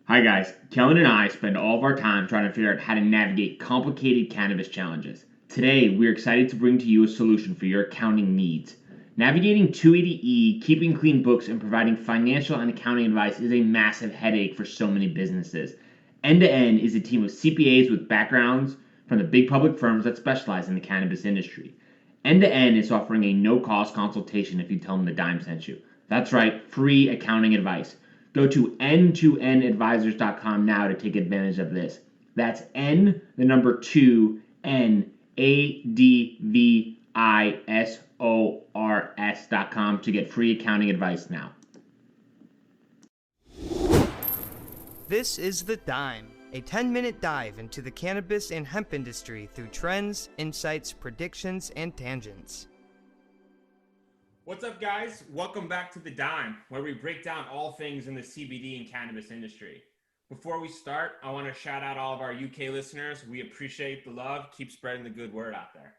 Hi guys, Kellan and I spend all of our time trying to figure out how to navigate complicated cannabis challenges. Today, we're excited to bring to you a solution for your accounting needs. Navigating 280E, keeping clean books, and providing financial and accounting advice is a massive headache for so many businesses. End to End is a team of CPAs with backgrounds from the big public firms that specialize in the cannabis industry. End to End is offering a no-cost consultation if you tell them the dime sent you. That's right, free accounting advice. Go to n2nadvisors.com now to take advantage of this. That's N, the number 2, NADVISORS.com to get free accounting advice now. This is The Dime, a 10-minute dive into the cannabis and hemp industry through trends, insights, predictions, and tangents. What's up, guys? Welcome back to The Dime, where we break down all things in the CBD and cannabis industry. Before we start, I want to shout out all of our UK listeners. We appreciate the love. Keep spreading the good word out there.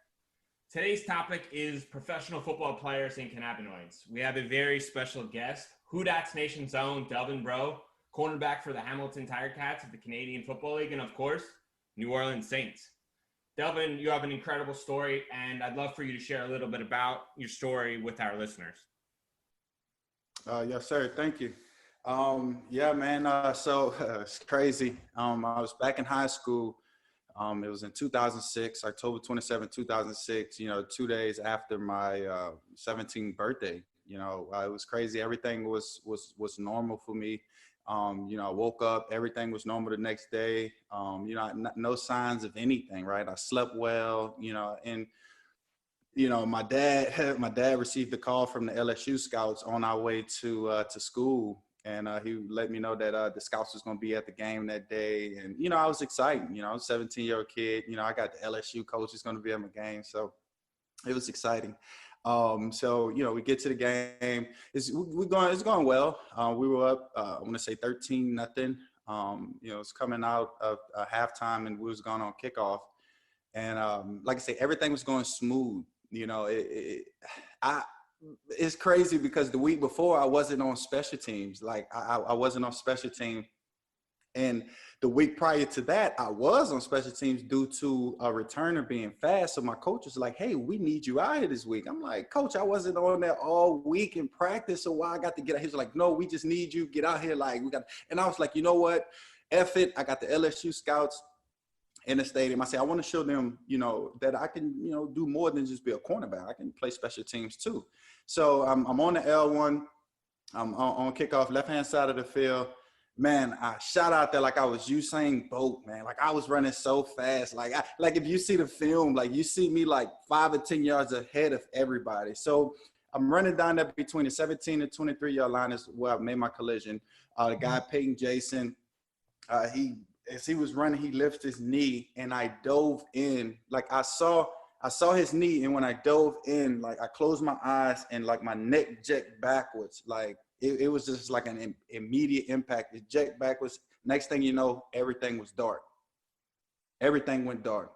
Today's topic is professional football players and cannabinoids. We have a very special guest, Who Dat's Nation's own Delvin Breaux, cornerback for the Hamilton Tiger Cats of the Canadian Football League, and of course, New Orleans Saints. Delvin, you have an incredible story, and I'd love for you to share a little bit about your story with our listeners. Yes, sir. Thank you. Yeah, man. So it's crazy. I was back in high school. It was in 2006, October 27, 2006, 2 days after my 17th birthday. It was crazy. Everything was normal for me. I woke up, everything was normal the next day. No signs of anything, right? I slept well, and my dad received a call from the LSU scouts on our way to school. And he let me know that the scouts was going to be at the game that day. And, I was excited, I was a 17-year-old kid, I got the LSU coach who's going to be at my game. So it was exciting. We get to the game. It's going well. We were up, I want to say 13-0. It's coming out of halftime, and we was going on kickoff. And like I say, everything was going smooth. It's crazy because the week before I wasn't on special teams. Like I wasn't on special team. And the week prior to that, I was on special teams due to a returner being fast. So my coach was like, "Hey, we need you out here this week." I'm like, "Coach, I wasn't on there all week in practice, so why I got to get out?" He was like, "No, we just need you. Get out here. Like we got." And I was like, "You know what? F it. I got the LSU scouts in the stadium." I said, "I want to show them, that I can, do more than just be a cornerback. I can play special teams too." So I'm on the L1. I'm on kickoff, left-hand side of the field. Man, I shot out there like I was Usain Bolt, man. Like I was running so fast. Like if you see the film, like you see me like 5 or 10 yards ahead of everybody. So I'm running down there between the 17 and 23-yard line is where I made my collision. The guy, Peyton Jason, as he was running, he lifted his knee and I dove in. Like I saw his knee, and when I dove in, like I closed my eyes and like my neck jerked backwards. Like it was just like an immediate impact. It jerked backwards. Next thing you know, everything was dark. Everything went dark.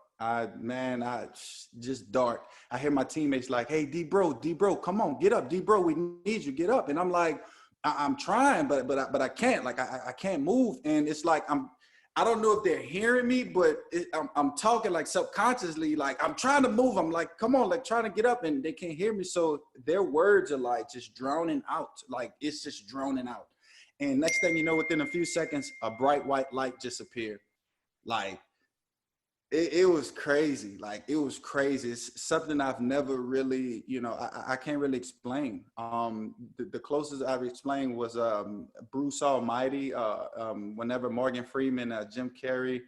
Just dark. I hear my teammates like, "Hey, D bro, come on, get up, D bro, we need you, get up." And I'm like, I'm trying, but I can't. Like I can't move, and it's like I don't know if they're hearing me, but I'm talking like subconsciously, like I'm trying to move. I'm like, "Come on," like trying to get up, and they can't hear me. So their words are like just drowning out. Like it's just drowning out. And next thing you know, within a few seconds, a bright white light just appeared. Like it was crazy. Like it was crazy. It's something I've never really, I can't really explain. The closest I've explained was Bruce Almighty. Whenever Morgan Freeman, Jim Carrey,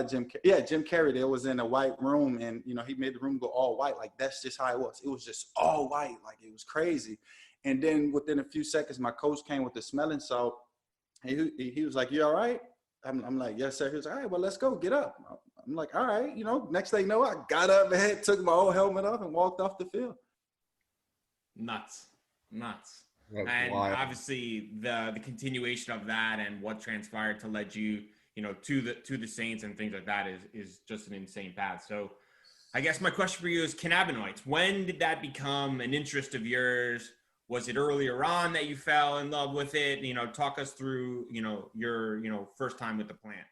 Jim Carrey, there was in a white room, and he made the room go all white. Like that's just how it was. It was just all white. Like it was crazy. And then within a few seconds, my coach came with the smelling salt. And he was like, "You all right?" I'm like, "Yes, sir." He was like, "All right, well, let's go. Get up." I'm like, "All right." Next thing you know, I got up and took my old helmet off and walked off the field. Nuts. That's And wild. obviously the continuation of that and what transpired to lead you, to the Saints and things like that is just an insane path. So I guess my question for you is cannabinoids. When did that become an interest of yours? Was it earlier on that you fell in love with it? You know, talk us through, you know, your, you know, first time with the plant.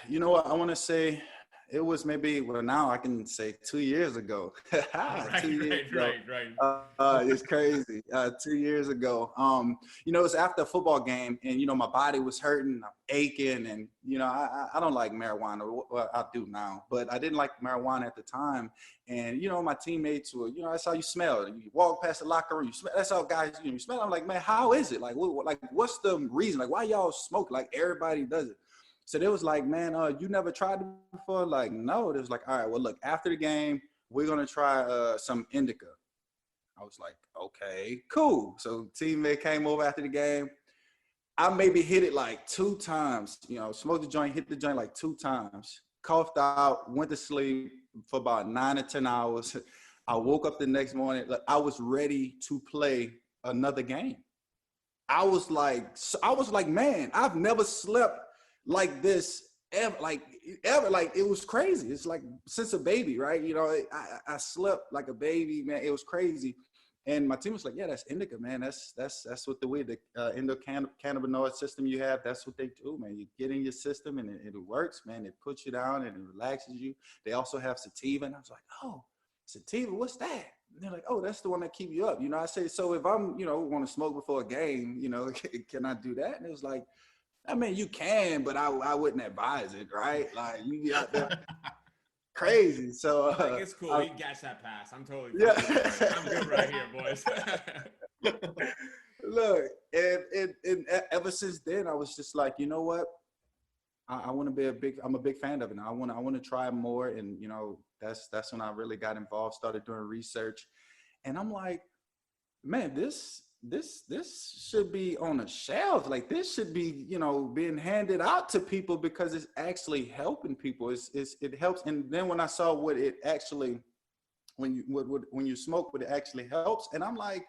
You know what? I want to say it was maybe, well, now I can say 2 years ago. Right, 2 years ago. right. It's crazy. 2 years ago. You know, it was after a football game, and you know, my body was hurting, I'm aching, and you know, I don't like marijuana. Well, I do now, but I didn't like marijuana at the time. And you know, my teammates were, you know, that's how you smell. You walk past the locker room, you smell. That's how guys, you know, you smell. I'm like, man, how is it? Like, what's the reason? Like, why y'all smoke? Like, everybody does it. So they was like, man, you never tried it before? Like, no. It was like, all right, well, look, after the game, we're going to try some indica. I was like, okay, cool. So teammate came over after the game. I maybe hit it like 2 times, you know, smoked the joint, hit the joint like 2 times, coughed out, went to sleep for about 9 or 10 hours. I woke up the next morning. Like, I was ready to play another game. I was like, man, I've never slept like this ever, like it was crazy. It's like since a baby, right? You know, I slept like a baby, man. It was crazy. And my team was like, yeah, that's indica, man. That's what the weed, the endocannabinoid system you have, that's what they do, man. You get in your system and it works, man. It puts you down and it relaxes you. They also have sativa. And I was like, oh, sativa, what's that? And they're like, oh, that's the one that keep you up. You know, I say, so if I'm, you know, want to smoke before a game, you know, can I do that? And it was like, I mean, you can, but I wouldn't advise it, right? Like, you be out there crazy. So like, it's cool. We gas that pass. I'm totally I'm good right here, boys. Look, and ever since then, I was just like, you know what? I want to be I'm a big fan of it. I want to try more. And, you know, that's when I really got involved, started doing research. And I'm like, man, this should be on a shelf. Like, this should be, you know, being handed out to people because it's actually helping people. It helps. And then when I saw what it actually, when you smoke, what it actually helps, and I'm like,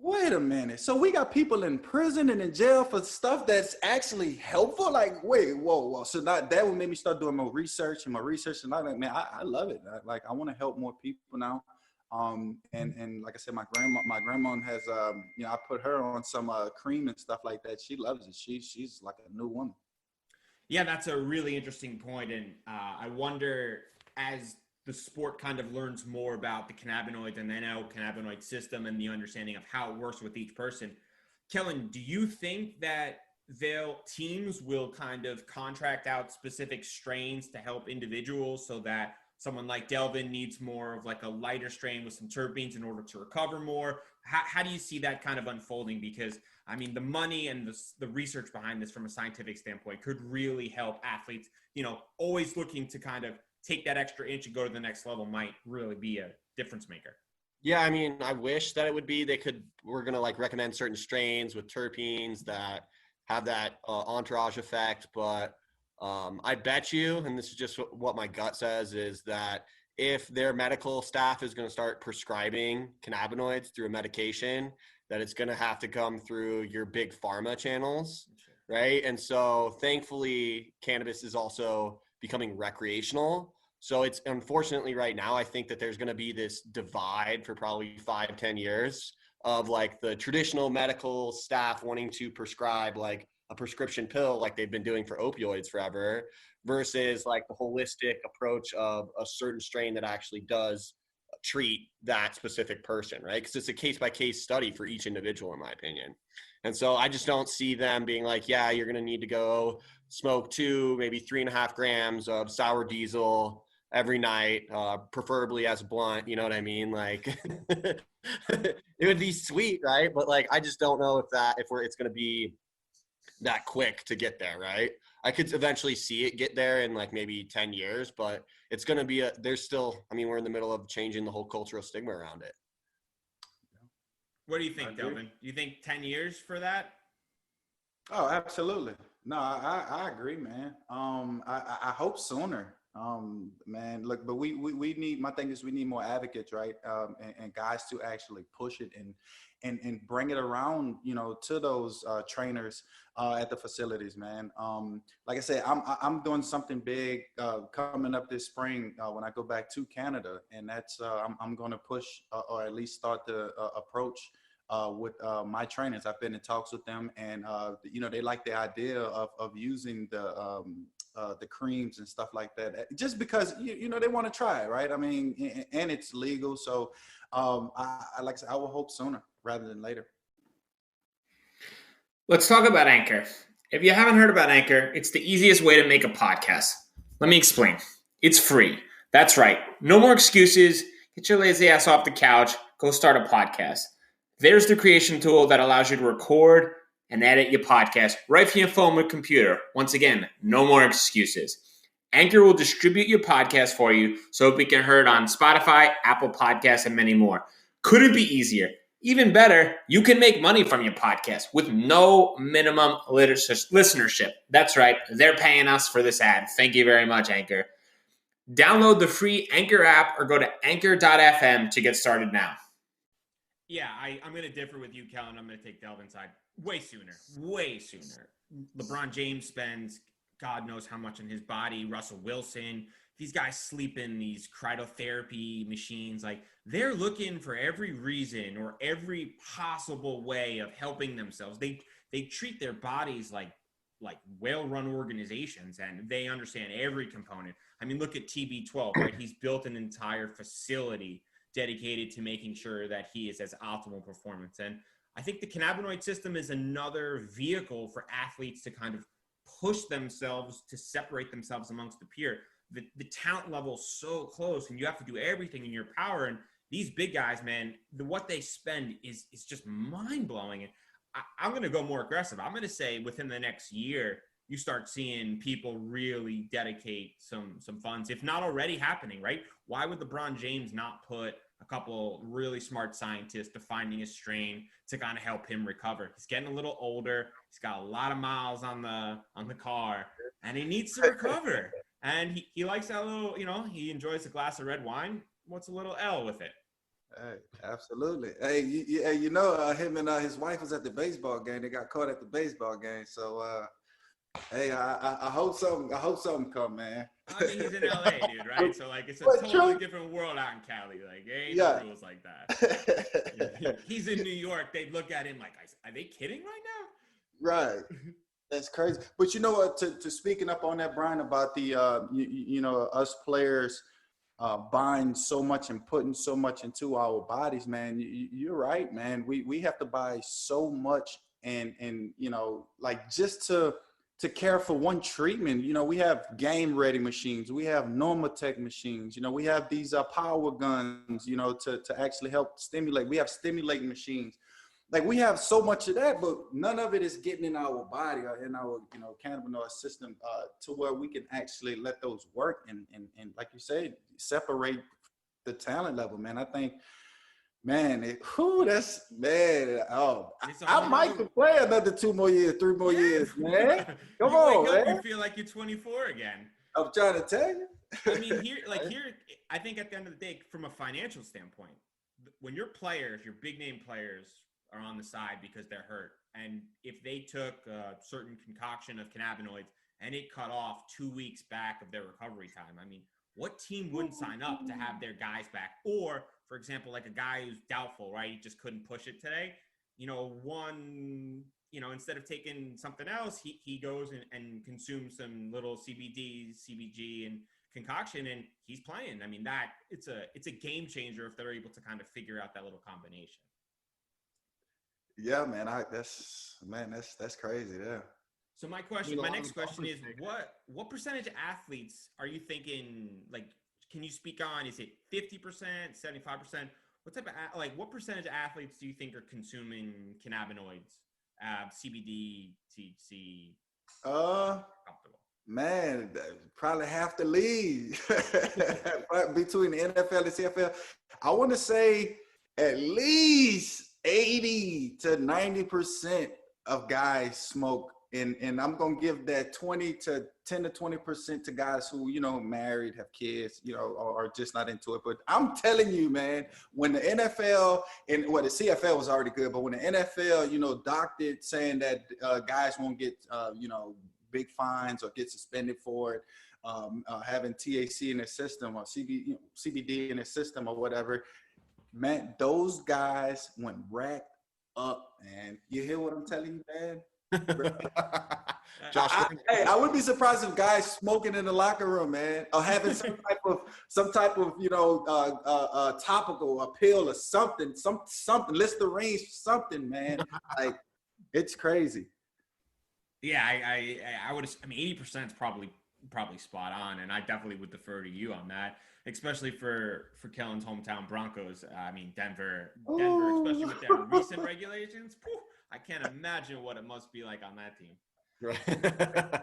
wait a minute. So we got people in prison and in jail for stuff that's actually helpful. Like, wait, whoa. So that would make me start doing more research, and I'm like, man, I love it. I want to help more people now. And like I said, my grandma has, you know, I put her on some cream and stuff like that. She loves it. She's like a new woman. Yeah, that's a really interesting point. And I wonder, as the sport kind of learns more about the cannabinoids and the cannabinoid system and the understanding of how it works with each person, Kellan, do you think that teams will kind of contract out specific strains to help individuals, so that someone like Delvin needs more of like a lighter strain with some terpenes in order to recover more? How do you see that kind of unfolding? Because I mean, the money and the research behind this from a scientific standpoint could really help athletes, you know, always looking to kind of take that extra inch and go to the next level might really be a difference maker. Yeah, I mean, I wish that it would be, we're going to like recommend certain strains with terpenes that have that entourage effect. But I bet you, and this is just what my gut says, is that if their medical staff is going to start prescribing cannabinoids through a medication, that it's going to have to come through your big pharma channels, right? And so thankfully, cannabis is also becoming recreational. So it's, unfortunately, right now, I think that there's going to be this divide for probably 5-10 years of like the traditional medical staff wanting to prescribe like a prescription pill like they've been doing for opioids forever, versus like the holistic approach of a certain strain that actually does treat that specific person, right? Because it's a case-by-case study for each individual, in my opinion. And so I just don't see them being like, yeah, you're going to need to go smoke 2, maybe 3.5 grams of sour diesel every night, preferably as a blunt, you know what I mean? Like, it would be sweet, right? But like, I just don't know if it's going to be that quick to get there, right? I could eventually see it get there in like maybe 10 years, but it's going to be we're in the middle of changing the whole cultural stigma around it. What do you think, Delvin? Do you think 10 years for that? Oh, absolutely. No, I agree, man. I hope sooner. Man, look, but we need, my thing is we need more advocates, right? And guys to actually push it and bring it around, to those trainers at the facilities, man. Like I said, I'm doing something big coming up this spring when I go back to Canada, and that's I'm going to push or at least start the approach with my trainers. I've been in talks with them, and they like the idea of using the creams and stuff like that, just because they want to try it, right? I mean, and it's legal, so I like I said, I will hope sooner rather than later. Let's talk about Anchor. If you haven't heard about Anchor, it's the easiest way to make a podcast. Let me explain. It's free. That's right. No more excuses. Get your lazy ass off the couch. Go start a podcast. There's the creation tool that allows you to record and edit your podcast right from your phone or computer. Once again, no more excuses. Anchor will distribute your podcast for you so it can be heard on Spotify, Apple Podcasts, and many more. Couldn't be easier. Even better, you can make money from your podcast with no minimum listenership. That's right. They're paying us for this ad. Thank you very much, Anchor. Download the free Anchor app or go to anchor.fm to get started now. Yeah, I'm going to differ with you, Kellan. I'm going to take Delvin's side way sooner. LeBron James spends God knows how much on his body. Russell Wilson. These guys sleep in these cryotherapy machines. Like, they're looking for every reason or every possible way of helping themselves. They treat their bodies like well-run organizations, and they understand every component. I mean, look at TB12, right? He's built an entire facility dedicated to making sure that he is as optimal performance. And I think the cannabinoid system is another vehicle for athletes to kind of push themselves, to separate themselves amongst the peer. The talent level is so close, and you have to do everything in your power. And these big guys, man, what they spend is just mind-blowing. And I'm going to go more aggressive. I'm going to say within the next year, you start seeing people really dedicate some funds, if not already happening, right? Why would LeBron James not put a couple really smart scientists to finding a strain to kind of help him recover? He's getting a little older. He's got a lot of miles on the car, and he needs to recover. And he likes that little, he enjoys a glass of red wine. What's a little L with it? Hey, absolutely. Hey, him and his wife was at the baseball game. They got caught at the baseball game. So, hey, I hope something come, man. I mean, he's in LA, dude, right? So, like, it's a totally different world out in Cali. Like, there ain't no rules like that. He's in New York. They look at him like, are they kidding right now? Right. That's crazy. But you know what, to speaking up on that, Bryan, about the, us players buying so much and putting so much into our bodies, man, you're right, man. We have to buy so much and like just to care for one treatment. We have game ready machines. We have Normatec machines. We have these power guns, to actually help stimulate. We have stimulating machines. Like, we have so much of that, but none of it is getting in our body or in our, cannabinoid system to where we can actually let those work and like you said, separate the talent level, man. I think, man, that's, man, I might play another 2 more years, 3 more years, man. Come on, man. You feel like you're 24 again. I'm trying to tell you. I mean, here, I think at the end of the day, from a financial standpoint, when your players, your big name players, are on the side because they're hurt, and if they took a certain concoction of cannabinoids and it cut off 2 weeks back of their recovery time, I mean, what team wouldn't sign up to have their guys back? Or, for example, like a guy who's doubtful, right? He just couldn't push it today. Instead of taking something else, he goes and consumes some little CBD, CBG, and concoction, and he's playing. I mean, it's a game changer if they're able to kind of figure out that little combination. Yeah, man, that's crazy. Yeah. So my next question is, what percentage of athletes are you thinking, like, can you speak on? Is it 50%, 75%? What percentage of athletes do you think are consuming cannabinoids, CBD, THC? Man, probably half the league between the NFL and CFL. I want to say at least 80 to 90% of guys smoke and I'm gonna give that 10 to 20% to guys who, you know, married, have kids, you know, or are just not into it. But I'm telling you, man, when the NFL and the CFL was already good, but when the NFL, you know, docked it, saying that guys won't get, you know, big fines or get suspended for it, having THC in their system or CBD in their system or whatever, man, those guys went racked up, man. You hear what I'm telling you, man? Josh, I wouldn't be surprised if guys smoking in the locker room, man, or having some type of you know topical, a pill or something, Listerine, something, man. Like, it's crazy. Yeah, I would. I mean, 80% is probably spot on, and I definitely would defer to you on that, especially for Kellan's hometown Broncos. I mean, Denver, especially with their recent regulations. Whew, I can't imagine what it must be like on that team. Right.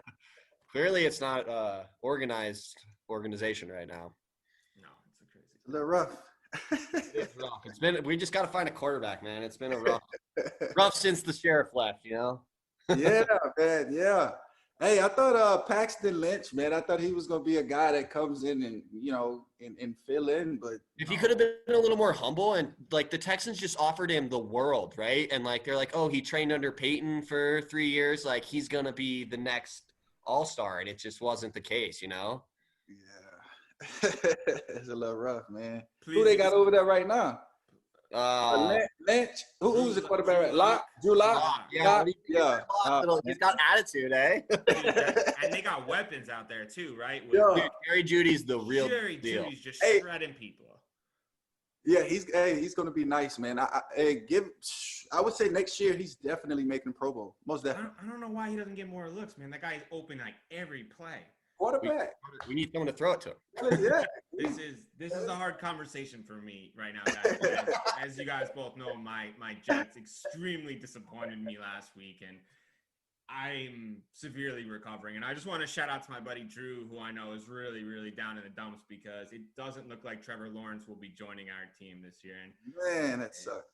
Clearly, it's not organization right now. No, it's crazy. A little rough. It's rough. It's been. We just got to find a quarterback, man. It's been a rough since the sheriff left. You know. Yeah, man. Yeah. Hey, I thought Paxton Lynch, man. I thought he was gonna be a guy that comes in and, you know, and fill in. But if he could have been a little more humble, and like the Texans just offered him the world, right? And like they're like, oh, he trained under Peyton for 3 years, like he's gonna be the next all-star, and it just wasn't the case, you know? Yeah, it's a little rough, man. Who they got over there right now? Lynch. Who's the quarterback? Right? Locke? Drew Locke? Yeah. He's got attitude, eh? And they got weapons out there too, right? Yeah. Dude, Jerry Judy's the real Jerry deal. Judy's just shredding people. Yeah, he's gonna be nice, man. I would say next year he's definitely making Pro Bowl. Most definitely. I don't know why he doesn't get more looks, man. That guy's open like every play. Quarterback. We need someone to throw it to him. Yeah. This is a hard conversation for me right now, guys. As you guys both know, my Jets extremely disappointed me last week, and I'm severely recovering. And I just want to shout out to my buddy Drew, who I know is really, really down in the dumps because it doesn't look like Trevor Lawrence will be joining our team this year. And man, that sucks.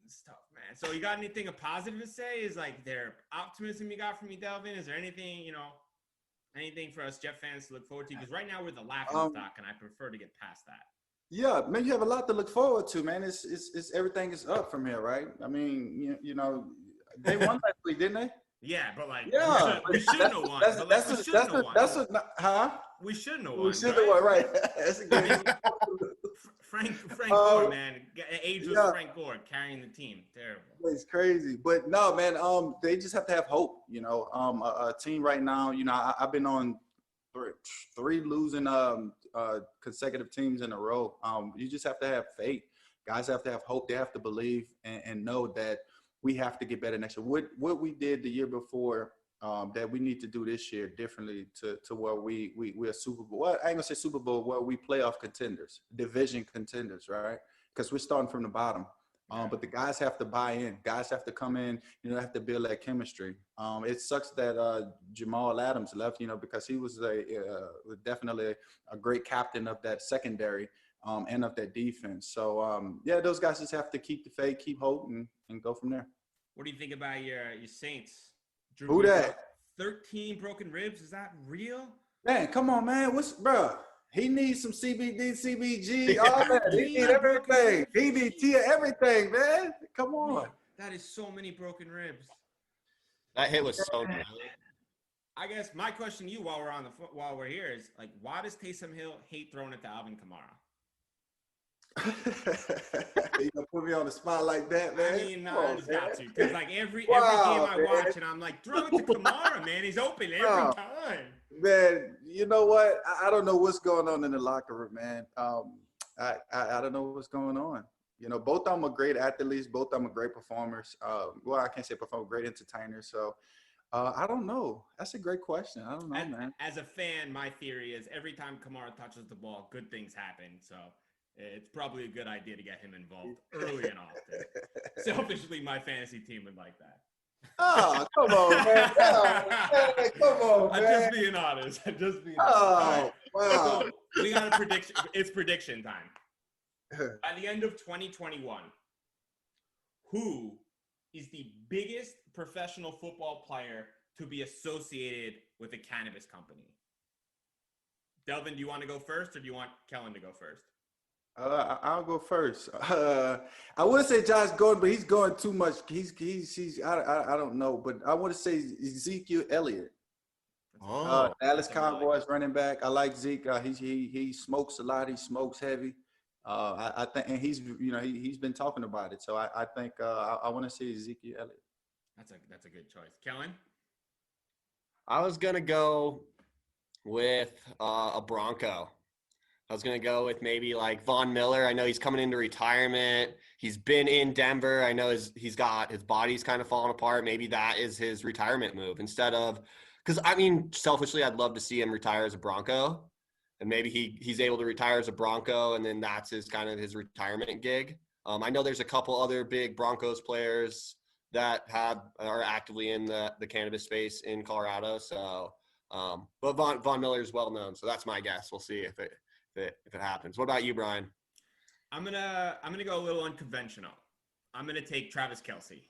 It's tough, man. So you got anything positive to say? Is like their optimism you got from me, Delvin? Is there anything, you know, anything for us Jet fans to look forward to? Because right now we're the laughing stock, and I prefer to get past that. Yeah, man, you have a lot to look forward to, man. It's everything is up from here, right? I mean, you know, they won last week, didn't they? Yeah, but like, yeah, we shouldn't have won. We shouldn't have won. We should have won, right? That's a good. Frank Gore, man, ageless Frank Gore carrying the team, terrible. It's crazy, but no, man. They just have to have hope. You know, a team right now. You know, I've been on three losing consecutive teams in a row. You just have to have faith. Guys have to have hope. They have to believe and know that we have to get better next year. What we did the year before, that we need to do this year differently to where we're Super Bowl. Well, I ain't gonna say Super Bowl, where we playoff contenders, division contenders, right? Because we're starting from the bottom. But the guys have to buy in. Guys have to come in. You know, have to build that chemistry. It sucks that Jamal Adams left. You know, because he was definitely a great captain of that secondary and of that defense. So yeah, those guys just have to keep the faith, keep hope, and go from there. What do you think about your Saints? Drew, who that? 13 broken ribs. Is that real? Man, come on, man. Bro? He needs some CBD, CBG, all that. He needs everything. DDT, everything, man. Come on. That is so many broken ribs. That hit was so good. I guess my question to you while we're here is like, why does Taysom Hill hate throwing it to Alvin Kamara? You gonna put me on the spot like that, man? I mean, no, I just got to. Because like every game I watch, and I'm like, throw it to Kamara, man. He's open every time. Man, you know what? I don't know what's going on in the locker room, man. I don't know what's going on. You know, both of them are great athletes. Both of them are great performers. Well, I can't say performers, great entertainers. So I don't know. That's a great question. I don't know, man. As a fan, my theory is every time Kamara touches the ball, good things happen. So it's probably a good idea to get him involved early and often. Selfishly, my fantasy team would like that. Oh, come on, man. Come on, man. I'm just being honest. Oh, wow. So we got a prediction. It's prediction time. By the end of 2021, who is the biggest professional football player to be associated with a cannabis company? Delvin, do you want to go first, or do you want Kellan to go first? I'll go first. I would say Josh Gordon, but he's going too much. He's I don't know, but I want to say Ezekiel Elliott. Dallas Cowboys running back. I like Zeke. He smokes a lot. He smokes heavy. I think, and he's been talking about it. So I think I want to say Ezekiel Elliott. That's a good choice. Kellan? I was gonna go with a Bronco. I was going to go with maybe like Von Miller. I know he's coming into retirement. He's been in Denver. I know his body's kind of falling apart. Maybe that is his retirement move instead of, because I mean, selfishly, I'd love to see him retire as a Bronco, and maybe he's able to retire as a Bronco, and then that's his retirement gig. I know there's a couple other big Broncos players that are actively in the cannabis space in Colorado. So, but Von Miller is well known. So that's my guess. We'll see if it happens. What about you, Bryan? I'm gonna go a little unconventional. I'm gonna take Travis Kelce.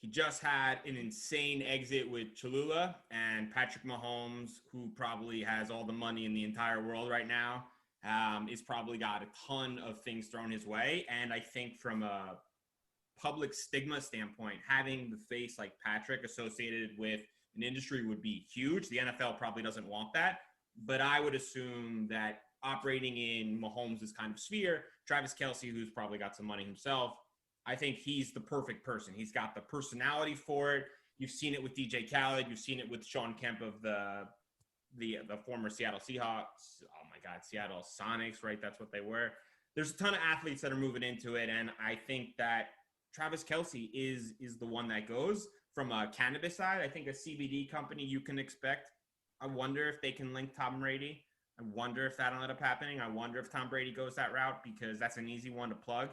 He just had an insane exit with Cholula, and Patrick Mahomes, who probably has all the money in the entire world right now, is probably got a ton of things thrown his way. And I think from a public stigma standpoint, having the face like Patrick associated with an industry would be huge. The NFL probably doesn't want that, but I would assume that operating in Mahomes' kind of sphere, Travis Kelce, who's probably got some money himself, I think he's the perfect person. He's got the personality for it. You've seen it with DJ Khaled. You've seen it with Sean Kemp of the former Seattle Seahawks. Oh my God, Seattle Sonics, right? That's what they were. There's a ton of athletes that are moving into it, and I think that Travis Kelce is the one that goes. From a cannabis side, I think a CBD company you can expect. I wonder if they can link Tom Brady. I wonder if that'll end up happening. I wonder if Tom Brady goes that route, because that's an easy one to plug.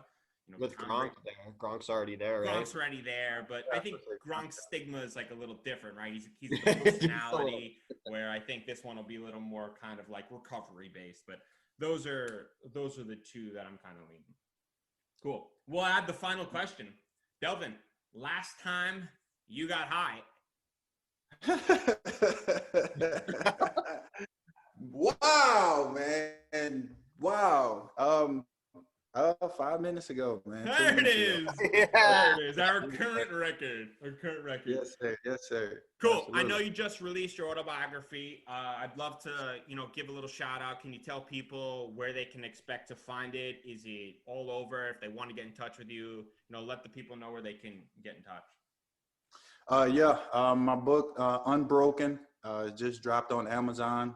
With Gronk there. Gronk's already there, right? Gronk's already there, but I think Gronk's stigma is like a little different, right? He's a personality where I think this one will be a little more kind of like recovery based. But those are the two that I'm kind of leaning. Cool. We'll add the final question. Delvin, last time you got high. Wow, man. Wow. 5 minutes ago, man. There it is. Yeah. There it is. Our current record. Yes, sir. Yes, sir. Cool. Absolutely. I know you just released your autobiography. I'd love to, give a little shout out. Can you tell people where they can expect to find it? Is it all over? If they want to get in touch with you, let the people know where they can get in touch. My book, Unbroken, just dropped on Amazon.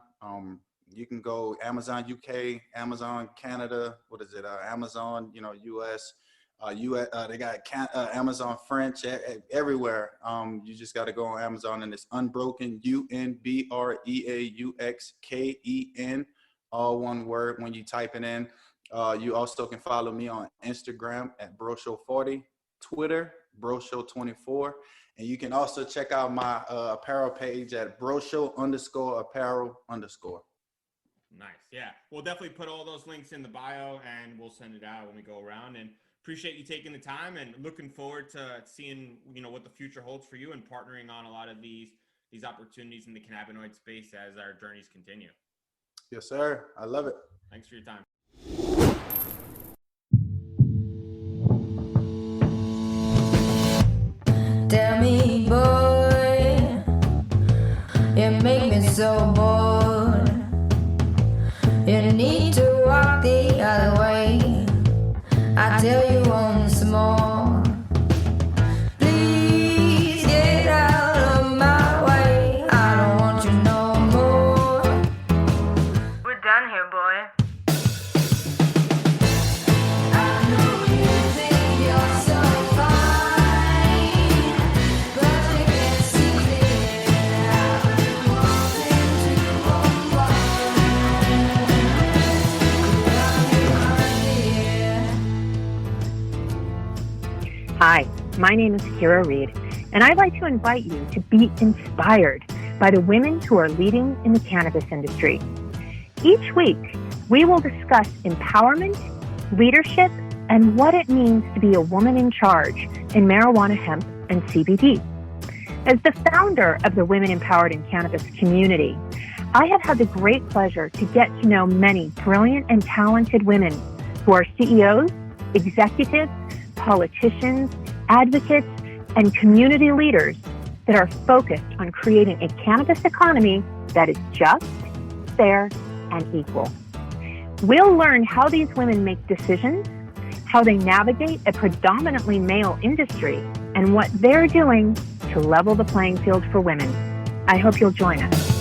You can go Amazon UK, Amazon Canada. What is it? Amazon, US. They got Amazon French everywhere. You just got to go on Amazon, and it's Unbroken, UNBREAUXKEN, all one word when you type it in. You also can follow me on Instagram at BroShow40, Twitter, BroShow24. And you can also check out my apparel page at BroShow_apparel_. Nice. Yeah. We'll definitely put all those links in the bio, and we'll send it out when we go around. And appreciate you taking the time, and looking forward to seeing, what the future holds for you, and partnering on a lot of these opportunities in the cannabinoid space as our journeys continue. Yes, sir. I love it. Thanks for your time. Tell me, boy, you make me so bored. You need to walk the other way. I tell you once more. Please get out of my way. I don't want you no more. We're done here, boy. I know you think you're so fine, but you can't see it. I've been wanting to Hi, my name is Kira Reed, and I'd like to invite you to be inspired by the women who are leading in the cannabis industry. Each week, we will discuss empowerment, leadership, and what it means to be a woman in charge in marijuana, hemp, and CBD. As the founder of the Women Empowered in Cannabis community, I have had the great pleasure to get to know many brilliant and talented women who are CEOs, executives, politicians, advocates, and community leaders that are focused on creating a cannabis economy that is just, fair, and equal. We'll learn how these women make decisions, how they navigate a predominantly male industry, and what they're doing to level the playing field for women. I hope you'll join us.